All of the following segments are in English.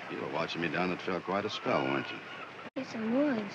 You were watching me down the trail quite a spell, weren't you? Yes, I was.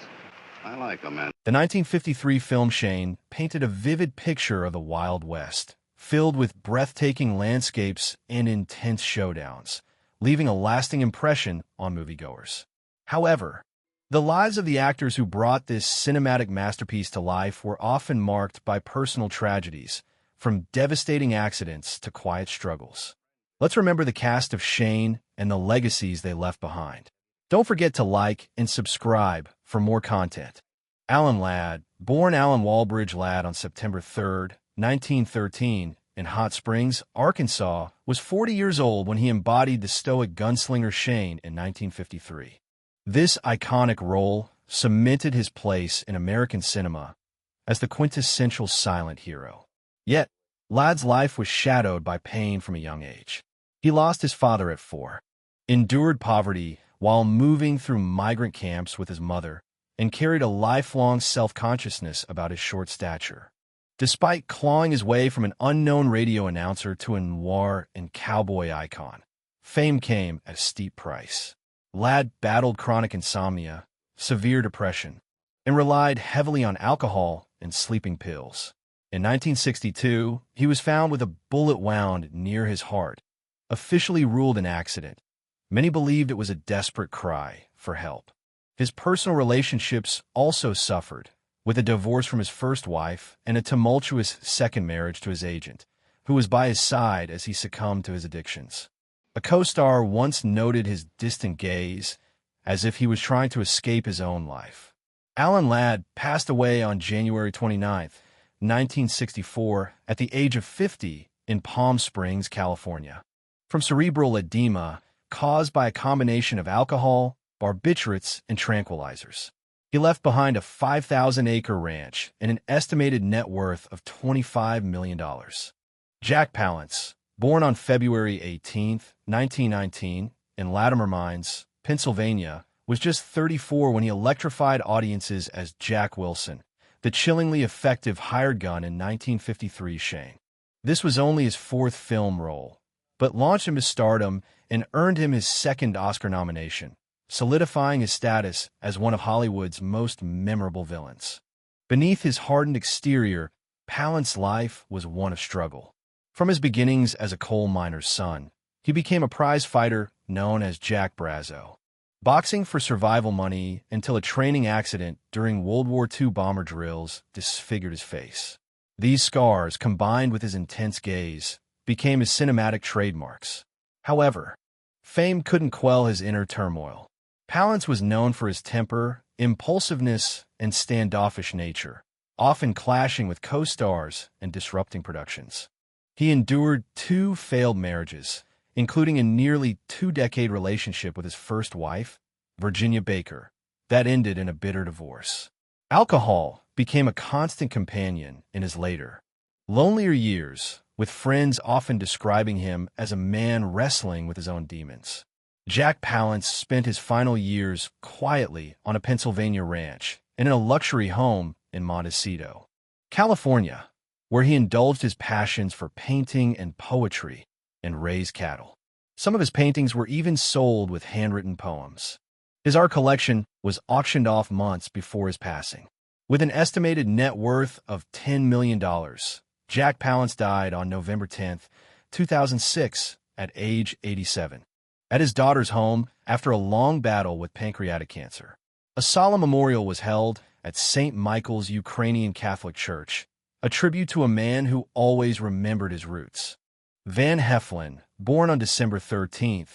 I like them, man. The 1953 film Shane painted a vivid picture of the Wild West, filled with breathtaking landscapes and intense showdowns, leaving a lasting impression on moviegoers. However, the lives of the actors who brought this cinematic masterpiece to life were often marked by personal tragedies, from devastating accidents to quiet struggles. Let's remember the cast of Shane and the legacies they left behind. Don't forget to like and subscribe for more content. Alan Ladd, born Alan Walbridge Ladd on September 3, 1913, in Hot Springs, Arkansas, was 40 years old when he embodied the stoic gunslinger Shane in 1953. This iconic role cemented his place in American cinema as the quintessential silent hero. Yet, Ladd's life was shadowed by pain from a young age. He lost his father at 4, endured poverty while moving through migrant camps with his mother, and carried a lifelong self-consciousness about his short stature. Despite clawing his way from an unknown radio announcer to a noir and cowboy icon, fame came at a steep price. Ladd battled chronic insomnia, severe depression, and relied heavily on alcohol and sleeping pills. In 1962, he was found with a bullet wound near his heart, officially ruled an accident. Many believed it was a desperate cry for help. His personal relationships also suffered, with a divorce from his first wife and a tumultuous second marriage to his agent, who was by his side as he succumbed to his addictions. A co-star once noted his distant gaze, as if he was trying to escape his own life. Alan Ladd passed away on January 29, 1964, at the age of 50 in Palm Springs, California, from cerebral edema caused by a combination of alcohol, barbiturates, and tranquilizers. He left behind a 5,000-acre ranch and an estimated net worth of $25 million. Jack Palance, born on February 18, 1919, in Latimer Mines, Pennsylvania, was just 34 when he electrified audiences as Jack Wilson, the chillingly effective hired gun in 1953 Shane. This was only his 4th film role, but launched him to stardom and earned him his 2nd Oscar nomination, solidifying his status as one of Hollywood's most memorable villains. Beneath his hardened exterior, Palance's life was one of struggle. From his beginnings as a coal miner's son, he became a prize fighter known as Jack Brazzo, boxing for survival money until a training accident during World War II bomber drills disfigured his face. These scars, combined with his intense gaze, became his cinematic trademarks. However, fame couldn't quell his inner turmoil. Palance was known for his temper, impulsiveness, and standoffish nature, often clashing with co-stars and disrupting productions. He endured 2 failed marriages, including a nearly 2-decade relationship with his first wife, Virginia Baker, that ended in a bitter divorce. Alcohol became a constant companion in his later, lonelier years, with friends often describing him as a man wrestling with his own demons. Jack Palance spent his final years quietly on a Pennsylvania ranch and in a luxury home in Montecito, California, where he indulged his passions for painting and poetry and raised cattle. Some of his paintings were even sold with handwritten poems. His art collection was auctioned off months before his passing. With an estimated net worth of $10 million, Jack Palance died on November 10, 2006, at age 87, at his daughter's home after a long battle with pancreatic cancer. A solemn memorial was held at St. Michael's Ukrainian Catholic Church, a tribute to a man who always remembered his roots. Van Heflin, born on December 13,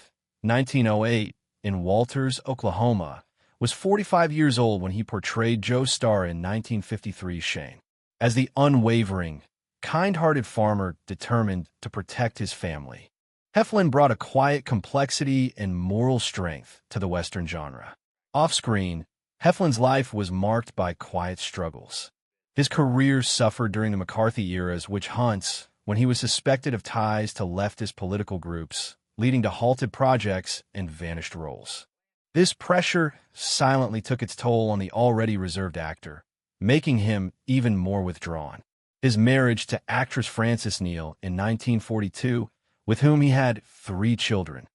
1908, in Walters, Oklahoma, was 45 years old when he portrayed Joe Starr in 1953 Shane, as the unwavering, kind-hearted farmer determined to protect his family. Heflin brought a quiet complexity and moral strength to the Western genre. Off-screen, Heflin's life was marked by quiet struggles. His career suffered during the McCarthy era's witch hunts when he was suspected of ties to leftist political groups, leading to halted projects and vanished roles. This pressure silently took its toll on the already reserved actor, making him even more withdrawn. His marriage to actress Frances Neal in 1942, with whom he had 3 children,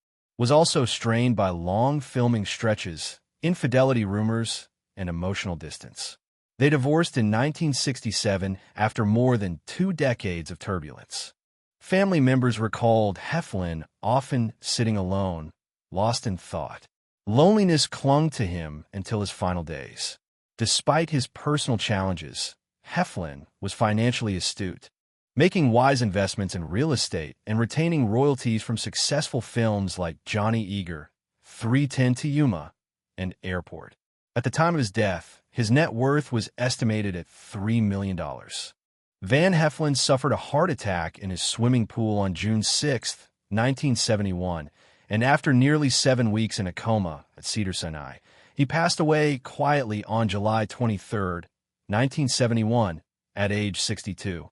was also strained by long filming stretches, infidelity rumors, and emotional distance. They divorced in 1967 after more than 2 decades of turbulence. Family members recalled Heflin often sitting alone, lost in thought. Loneliness clung to him until his final days. Despite his personal challenges, Heflin was financially astute, making wise investments in real estate and retaining royalties from successful films like Johnny Eager, 3:10 to Yuma, and Airport. At the time of his death, his net worth was estimated at $3 million. Van Heflin suffered a heart attack in his swimming pool on June 6, 1971, and after nearly 7 weeks in a coma at Cedars-Sinai, he passed away quietly on July 23, 1971, at age 62.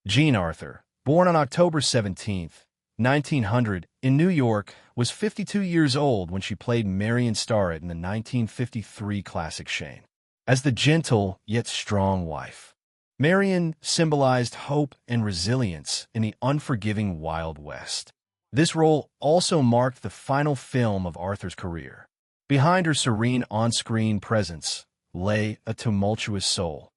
Jean Arthur, born on October 17, 1900, in New York, was 52 years old when she played Marion Starrett in the 1953 classic Shane. As the gentle yet strong wife, Marion symbolized hope and resilience in the unforgiving Wild West. This role also marked the final film of Arthur's career. Behind her serene on-screen presence lay a tumultuous soul.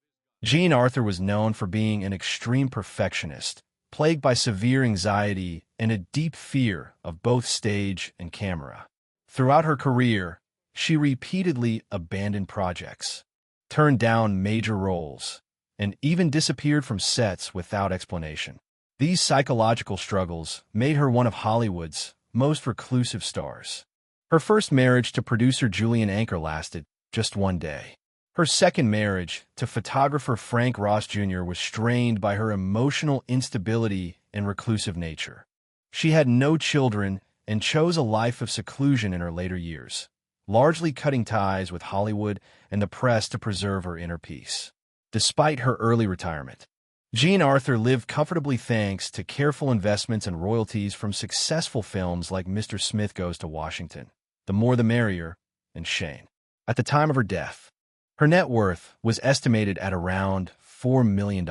Jean Arthur was known for being an extreme perfectionist, plagued by severe anxiety and a deep fear of both stage and camera. Throughout her career, she repeatedly abandoned projects, turned down major roles, and even disappeared from sets without explanation. These psychological struggles made her one of Hollywood's most reclusive stars. Her first marriage to producer Julian Anker lasted just 1 day. Her second marriage to photographer Frank Ross Jr. was strained by her emotional instability and reclusive nature. She had no children and chose a life of seclusion in her later years, largely cutting ties with Hollywood and the press to preserve her inner peace. Despite her early retirement, Jean Arthur lived comfortably thanks to careful investments and royalties from successful films like Mr. Smith Goes to Washington, The More the Merrier, and Shane. At the time of her death, her net worth was estimated at around $4 million.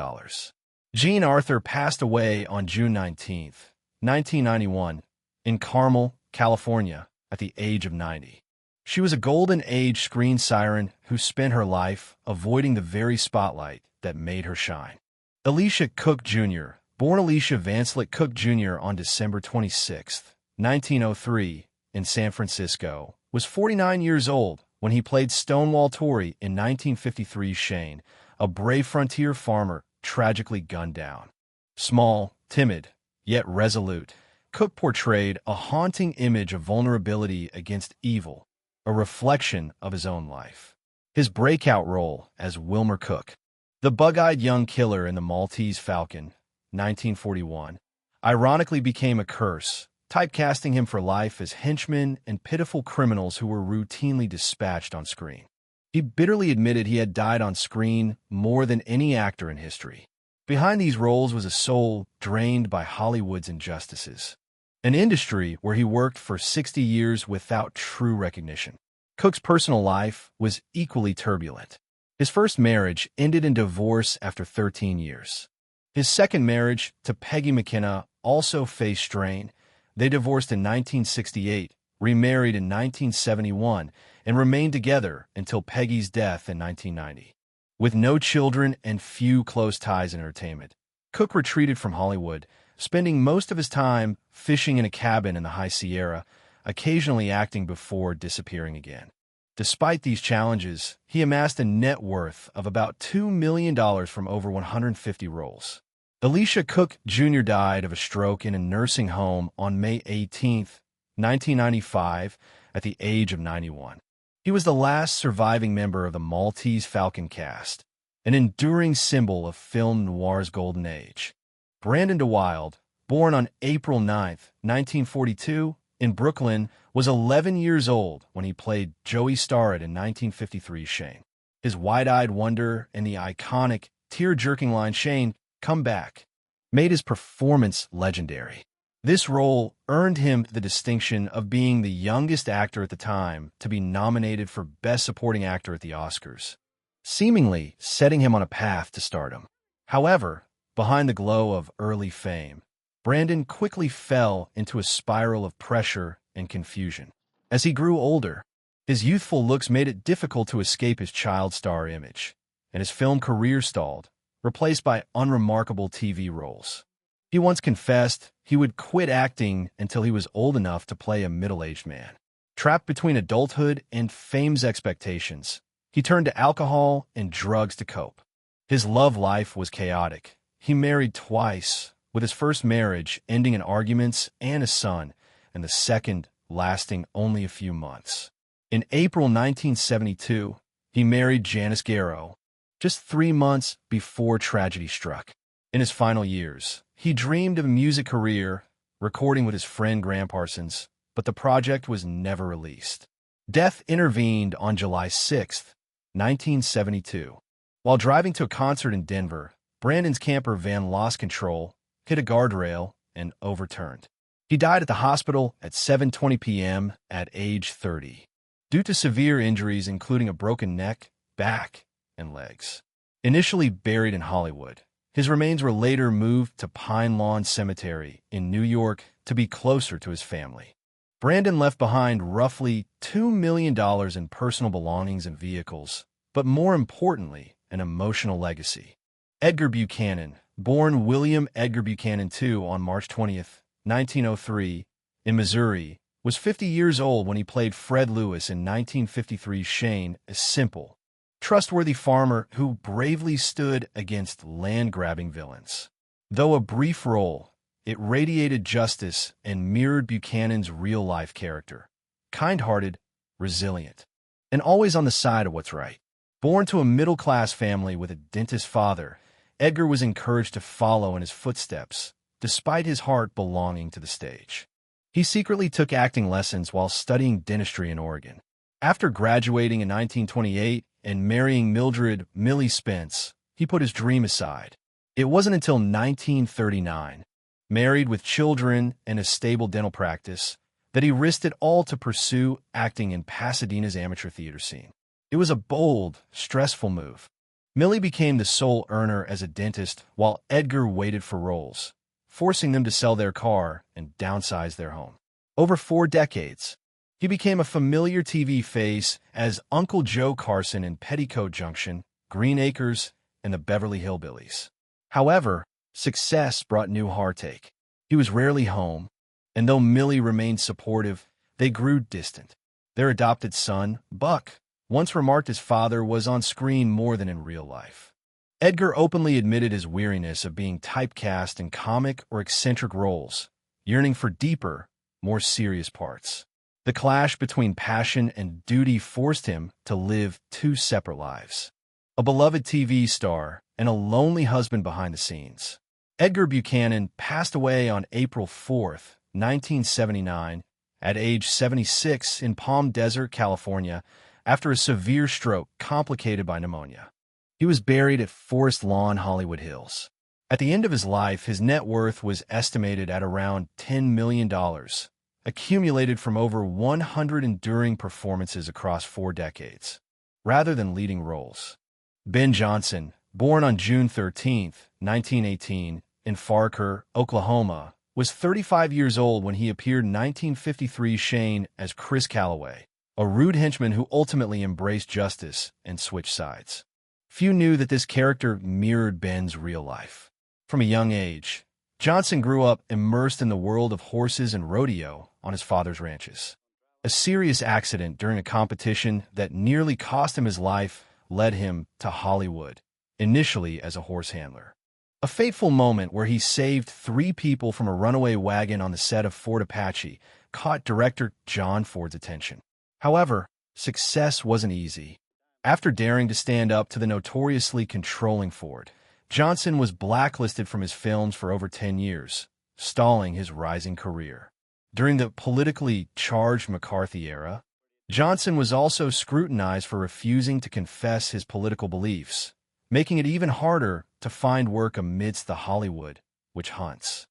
Jean Arthur passed away on June 19, 1991, in Carmel, California, at the age of 90. She was a golden age screen siren who spent her life avoiding the very spotlight that made her shine. Elisha Cook Jr., born Elisha Vancelet Cook Jr. on December 26, 1903, in San Francisco, was 49 years old when he played Stonewall Tory in 1953's Shane, a brave frontier farmer tragically gunned down. Small, timid, yet resolute, Cook portrayed a haunting image of vulnerability against evil, a reflection of his own life. His breakout role as Wilmer Cook, the bug-eyed young killer in The Maltese Falcon, 1941, ironically became a curse, typecasting him for life as henchmen and pitiful criminals who were routinely dispatched on screen. He bitterly admitted he had died on screen more than any actor in history. Behind these roles was a soul drained by Hollywood's injustices, an industry where he worked for 60 years without true recognition. Cook's personal life was equally turbulent. His first marriage ended in divorce after 13 years. His second marriage to Peggy McKenna also faced strain. They divorced in 1968, remarried in 1971, and remained together until Peggy's death in 1990. With no children and few close ties in entertainment, Cook retreated from Hollywood, spending most of his time fishing in a cabin in the High Sierra, occasionally acting before disappearing again. Despite these challenges, he amassed a net worth of about $2 million from over 150 roles. Elisha Cook Jr. died of a stroke in a nursing home on May 18, 1995, at the age of 91. He was the last surviving member of the Maltese Falcon cast, an enduring symbol of film noir's golden age. Brandon DeWilde, born on April 9, 1942, in Brooklyn, was 11 years old when he played Joey Starrett in 1953's Shane. His wide-eyed wonder and the iconic, tear-jerking line, "Shane, come back," made his performance legendary. This role earned him the distinction of being the youngest actor at the time to be nominated for Best Supporting Actor at the Oscars, seemingly setting him on a path to stardom. However, behind the glow of early fame, Brandon quickly fell into a spiral of pressure and confusion. As he grew older, his youthful looks made it difficult to escape his child star image, and his film career stalled, replaced by unremarkable TV roles. He once confessed he would quit acting until he was old enough to play a middle-aged man. Trapped between adulthood and fame's expectations, he turned to alcohol and drugs to cope. His love life was chaotic. He married twice, with his first marriage ending in arguments and a son, and the second lasting only a few months. In April 1972, he married Janice Garrow, just 3 months before tragedy struck. In his final years, he dreamed of a music career, recording with his friend Graham Parsons, but the project was never released. Death intervened on July 6, 1972. While driving to a concert in Denver, Brandon's camper van lost control, hit a guardrail, and overturned. He died at the hospital at 7:20 p.m. at age 30, due to severe injuries including a broken neck, back, and legs. Initially buried in Hollywood, his remains were later moved to Pine Lawn Cemetery in New York to be closer to his family. Brandon left behind roughly $2 million in personal belongings and vehicles, but more importantly, an emotional legacy. Edgar Buchanan, born William Edgar Buchanan II on March 20, 1903, in Missouri, was 50 years old when he played Fred Lewis in 1953's Shane, a simple, trustworthy farmer who bravely stood against land-grabbing villains. Though a brief role, it radiated justice and mirrored Buchanan's real-life character, kind-hearted, resilient, and always on the side of what's right. Born to a middle-class family with a dentist father, Edgar was encouraged to follow in his footsteps, despite his heart belonging to the stage. He secretly took acting lessons while studying dentistry in Oregon. After graduating in 1928 and marrying Mildred "Millie" Spence, he put his dream aside. It wasn't until 1939, married with children and a stable dental practice, that he risked it all to pursue acting in Pasadena's amateur theater scene. It was a bold, stressful move. Millie became the sole earner as a dentist while Edgar waited for roles, forcing them to sell their car and downsize their home. Over 4 decades, he became a familiar TV face as Uncle Joe Carson in Petticoat Junction, Green Acres, and the Beverly Hillbillies. However, success brought new heartache. He was rarely home, and though Millie remained supportive, they grew distant. Their adopted son, Buck, once remarked his father was on screen more than in real life. Edgar openly admitted his weariness of being typecast in comic or eccentric roles, yearning for deeper, more serious parts. The clash between passion and duty forced him to live 2 separate lives: a beloved TV star and a lonely husband behind the scenes. Edgar Buchanan passed away on April 4, 1979, at age 76 in Palm Desert, California, after a severe stroke complicated by pneumonia. He was buried at Forest Lawn, Hollywood Hills. At the end of his life, his net worth was estimated at around $10 million, accumulated from over 100 enduring performances across 4 decades, rather than leading roles. Ben Johnson, born on June 13, 1918, in Farker, Oklahoma, was 35 years old when he appeared in 1953's Shane as Chris Calloway, a rude henchman who ultimately embraced justice and switched sides. Few knew that this character mirrored Ben's real life. From a young age, Johnson grew up immersed in the world of horses and rodeo on his father's ranches. A serious accident during a competition that nearly cost him his life led him to Hollywood, initially as a horse handler. A fateful moment where he saved 3 people from a runaway wagon on the set of Fort Apache caught director John Ford's attention. However, success wasn't easy. After daring to stand up to the notoriously controlling Ford, Johnson was blacklisted from his films for over 10 years, stalling his rising career. During the politically charged McCarthy era, Johnson was also scrutinized for refusing to confess his political beliefs, making it even harder to find work amidst the Hollywood witch hunts.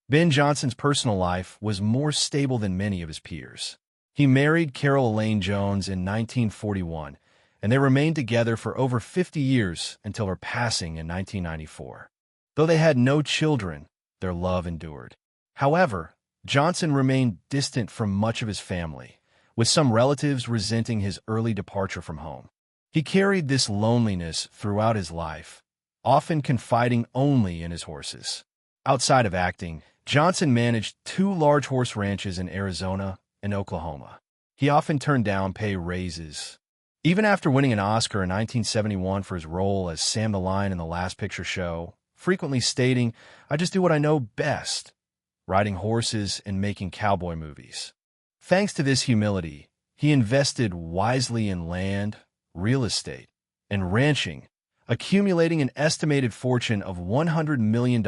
Ben Johnson's personal life was more stable than many of his peers. He married Carol Elaine Jones in 1941, and they remained together for over 50 years until her passing in 1994. Though they had no children, their love endured. However, Johnson remained distant from much of his family, with some relatives resenting his early departure from home. He carried this loneliness throughout his life, often confiding only in his horses. Outside of acting, Johnson managed two large horse ranches in Arizona and Oklahoma. He often turned down pay raises. Even after winning an Oscar in 1971 for his role as Sam the Lion in The Last Picture Show, frequently stating, "I just do what I know best," riding horses and making cowboy movies. Thanks to this humility, he invested wisely in land, real estate, and ranching, accumulating an estimated fortune of $100 million,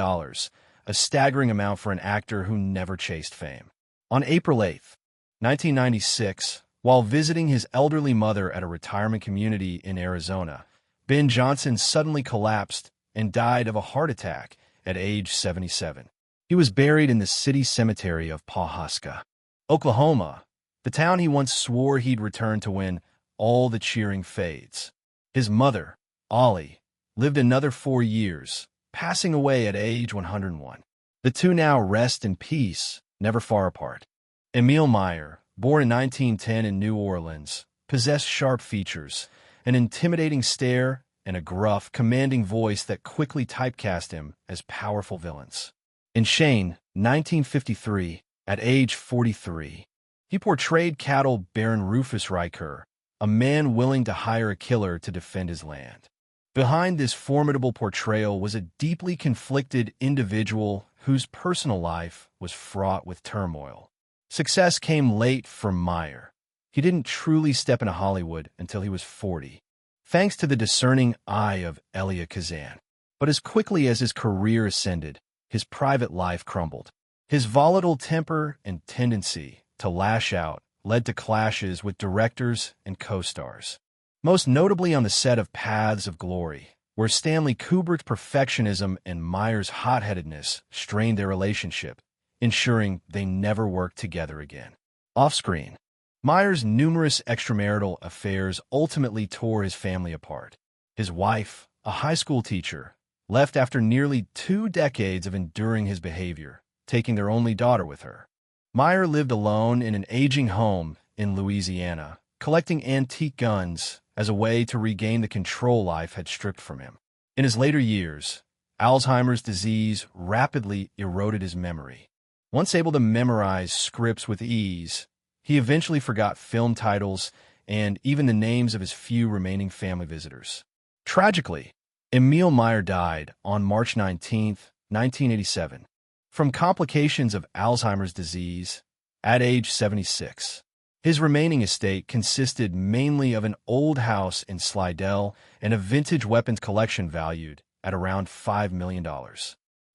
a staggering amount for an actor who never chased fame. On April 8, 1996, while visiting his elderly mother at a retirement community in Arizona, Ben Johnson suddenly collapsed and died of a heart attack at age 77. He was buried in the city cemetery of Pawhuska, Oklahoma, the town he once swore he'd return to when all the cheering fades. His mother, Ollie, lived another 4 years, passing away at age 101. The two now rest in peace, never far apart. Emil Meyer, born in 1910 in New Orleans, possessed sharp features, an intimidating stare, and a gruff, commanding voice that quickly typecast him as powerful villains. In Shane, 1953, at age 43, he portrayed cattle Baron Rufus Riker, a man willing to hire a killer to defend his land. Behind this formidable portrayal was a deeply conflicted individual whose personal life was fraught with turmoil. Success came late for Meyer. He didn't truly step into Hollywood until he was 40, thanks to the discerning eye of Elia Kazan. But as quickly as his career ascended, his private life crumbled. His volatile temper and tendency to lash out led to clashes with directors and co-stars, most notably on the set of Paths of Glory, where Stanley Kubrick's perfectionism and Meyer's hot-headedness strained their relationship, ensuring they never worked together again. Off-screen, Meyer's numerous extramarital affairs ultimately tore his family apart. His wife, a high school teacher, left after nearly 2 decades of enduring his behavior, taking their only daughter with her. Meyer lived alone in an aging home in Louisiana, collecting antique guns as a way to regain the control life had stripped from him. In his later years, Alzheimer's disease rapidly eroded his memory. Once able to memorize scripts with ease, he eventually forgot film titles and even the names of his few remaining family visitors. Tragically, Emil Meyer died on March 19, 1987, from complications of Alzheimer's disease at age 76. His remaining estate consisted mainly of an old house in Slidell and a vintage weapons collection valued at around $5 million.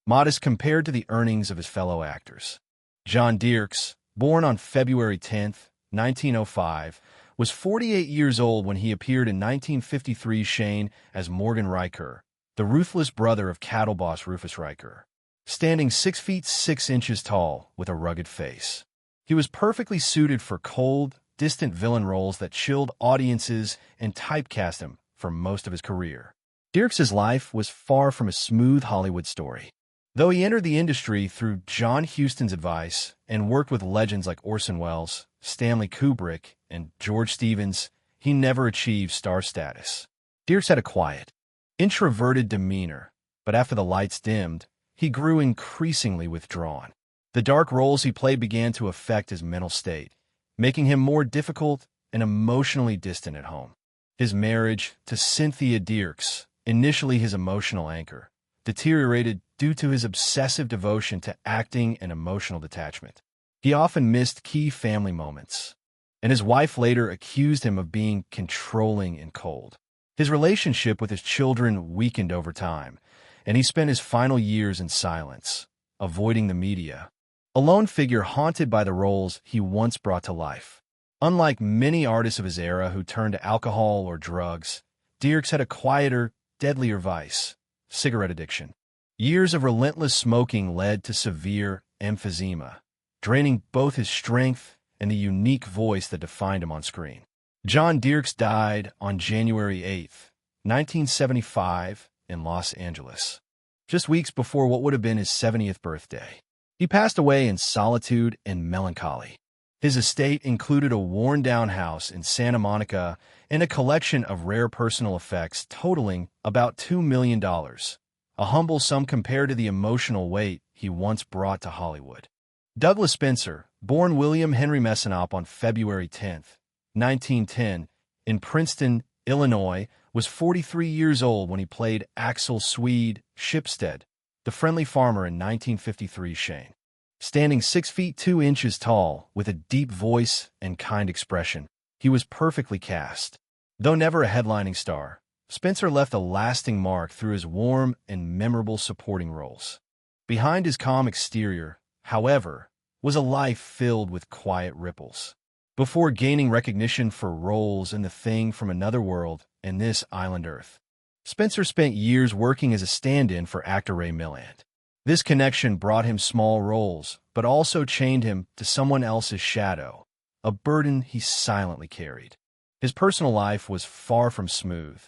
Modest compared to the earnings of his fellow actors. John Dierks, born on February 10, 1905, was 48 years old when he appeared in 1953 Shane as Morgan Riker, the ruthless brother of cattle boss Rufus Riker, standing 6 feet 6 inches tall with a rugged face. He was perfectly suited for cold, distant villain roles that chilled audiences and typecast him for most of his career. Dierks' life was far from a smooth Hollywood story. Though he entered the industry through John Huston's advice and worked with legends like Orson Welles, Stanley Kubrick, and George Stevens, he never achieved star status. Dierks had a quiet, introverted demeanor, but after the lights dimmed, he grew increasingly withdrawn. The dark roles he played began to affect his mental state, making him more difficult and emotionally distant at home. His marriage to Cynthia Dierks, initially his emotional anchor, deteriorated due to his obsessive devotion to acting and emotional detachment. He often missed key family moments, and his wife later accused him of being controlling and cold. His relationship with his children weakened over time, and he spent his final years in silence, avoiding the media, a lone figure haunted by the roles he once brought to life. Unlike many artists of his era who turned to alcohol or drugs, Dierks had a quieter, deadlier vice: cigarette addiction. Years of relentless smoking led to severe emphysema, draining both his strength and the unique voice that defined him on screen. John Dierks died on January 8, 1975, in Los Angeles, just weeks before what would have been his 70th birthday. He passed away in solitude and melancholy. His estate included a worn-down house in Santa Monica and a collection of rare personal effects totaling about $2 million, a humble sum compared to the emotional weight he once brought to Hollywood. Douglas Spencer, born William Henry Messinop on February 10, 1910, in Princeton, Illinois, was 43 years old when he played Axel Swede Shipstead, the friendly farmer in 1953 Shane. Standing 6 feet 2 inches tall, with a deep voice and kind expression, he was perfectly cast. Though never a headlining star, Spencer left a lasting mark through his warm and memorable supporting roles. Behind his calm exterior, however, was a life filled with quiet ripples. Before gaining recognition for roles in The Thing from Another World and This Island Earth, Spencer spent years working as a stand-in for actor Ray Milland. This connection brought him small roles, but also chained him to someone else's shadow, a burden he silently carried. His personal life was far from smooth.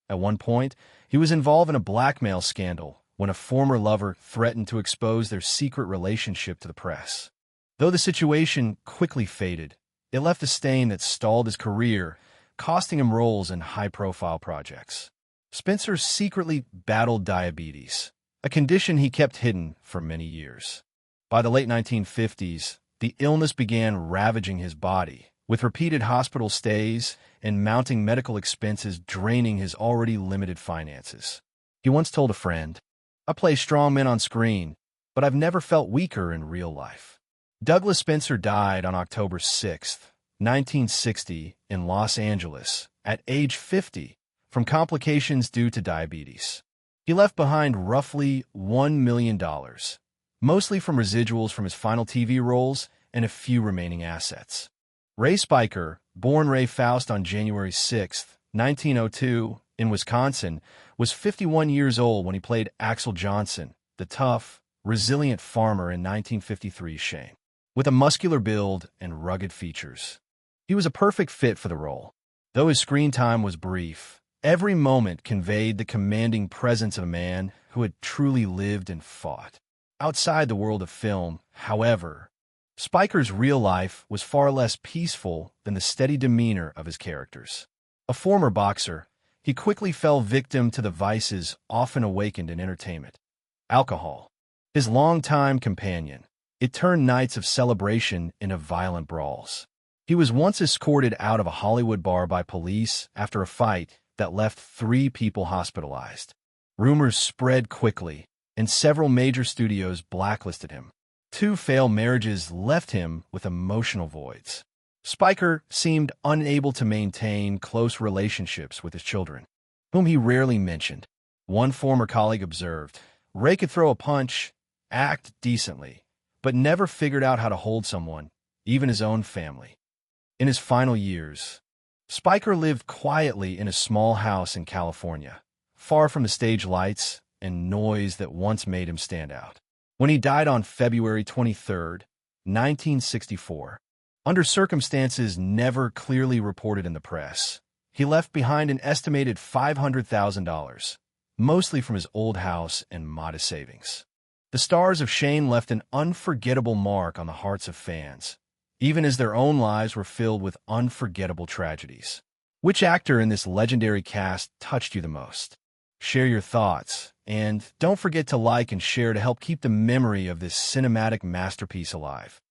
At one point, he was involved in a blackmail scandal when a former lover threatened to expose their secret relationship to the press. Though the situation quickly faded, it left a stain that stalled his career, costing him roles in high-profile projects. Spencer secretly battled diabetes, a condition he kept hidden for many years. By the late 1950s, the illness began ravaging his body, with repeated hospital stays and mounting medical expenses draining his already limited finances. He once told a friend, "I play strongman on screen, but I've never felt weaker in real life." Douglas Spencer died on October 6, 1960, in Los Angeles, at age 50, from complications due to diabetes. He left behind roughly $1 million, mostly from residuals from his final TV roles and a few remaining assets. Ray Spiker, born Ray Faust on January 6, 1902, in Wisconsin, was 51 years old when he played Axel Johnson, the tough, resilient farmer in 1953 Shane. With a muscular build and rugged features, he was a perfect fit for the role. Though his screen time was brief, every moment conveyed the commanding presence of a man who had truly lived and fought. Outside the world of film, however, Spiker's real life was far less peaceful than the steady demeanor of his characters. A former boxer, he quickly fell victim to the vices often awakened in entertainment. Alcohol, his longtime companion, it turned nights of celebration into violent brawls. He was once escorted out of a Hollywood bar by police after a fight that left 3 people hospitalized. Rumors spread quickly, and several major studios blacklisted him. 2 failed marriages left him with emotional voids. Spiker seemed unable to maintain close relationships with his children, whom he rarely mentioned. One former colleague observed, "Ray could throw a punch, act decently, but never figured out how to hold someone, even his own family." In his final years, Spiker lived quietly in a small house in California, far from the stage lights and noise that once made him stand out. When he died on February 23, 1964, under circumstances never clearly reported in the press, he left behind an estimated $500,000, mostly from his old house and modest savings. The stars of Shane left an unforgettable mark on the hearts of fans, even as their own lives were filled with unforgettable tragedies. Which actor in this legendary cast touched you the most? Share your thoughts, and don't forget to like and share to help keep the memory of this cinematic masterpiece alive.